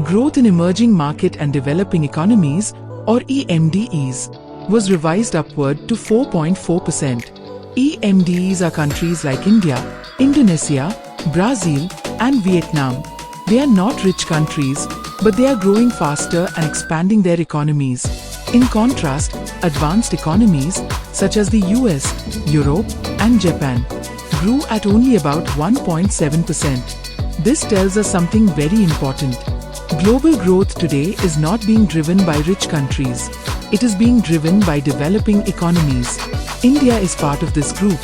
Growth in Emerging Market and Developing Economies, or EMDEs, was revised upward to 4.4%. EMDEs are countries like India, Indonesia, Brazil, and Vietnam. They are not rich countries, but they are growing faster and expanding their economies. In contrast, advanced economies, such as the US, Europe, and Japan, grew at only about 1.7%. This tells us something very important. Global growth today is not being driven by rich countries. It is being driven by developing economies. India is part of this group,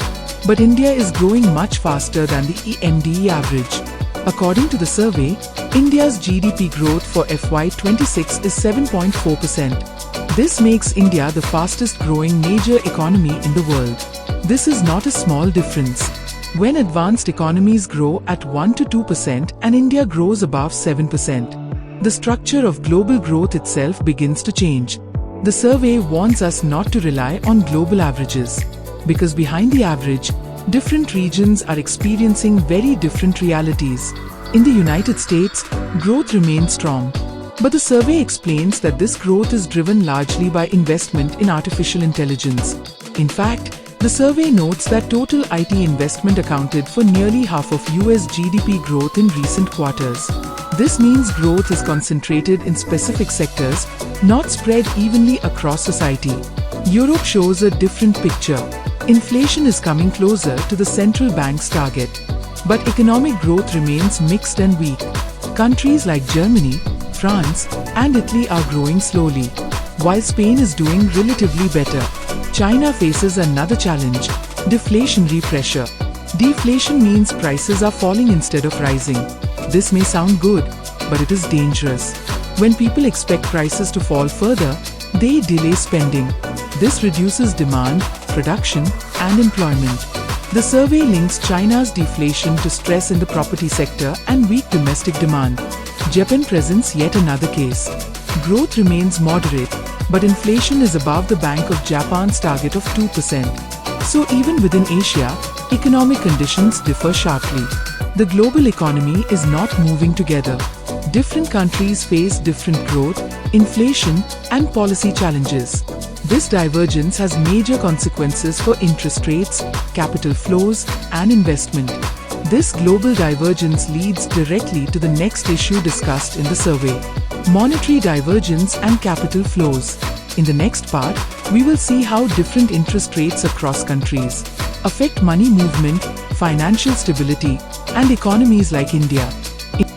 but India is growing much faster than the EMDE average. According to the survey, India's GDP growth for FY26 is 7.4%. This makes India the fastest growing major economy in the world. This is not a small difference. When advanced economies grow at 1 to 2% and India grows above 7%, the structure of global growth itself begins to change. The survey warns us not to rely on global averages, because behind the average, different regions are experiencing very different realities. In the United States, growth remains strong, but the survey explains that this growth is driven largely by investment in artificial intelligence. In fact, the survey notes that total IT investment accounted for nearly half of US GDP growth in recent quarters. This means growth is concentrated in specific sectors, not spread evenly across society. Europe shows a different picture. Inflation is coming closer to the central bank's target, but economic growth remains mixed and weak. Countries like Germany, France, and Italy are growing slowly, while Spain is doing relatively better. China faces another challenge: deflationary pressure. Deflation means prices are falling instead of rising. This may sound good, but it is dangerous. When people expect prices to fall further, they delay spending. This reduces demand, production, and employment. The survey links China's deflation to stress in the property sector and weak domestic demand. Japan presents yet another case. Growth remains moderate, but inflation is above the Bank of Japan's target of 2%. So even within Asia, economic conditions differ sharply. The global economy is not moving together. Different countries face different growth, inflation, and policy challenges. This divergence has major consequences for interest rates, capital flows, and investment. This global divergence leads directly to the next issue discussed in the survey: monetary divergence and capital flows. In the next part, we will see how different interest rates across countries affect money movement, financial stability, and economies like India.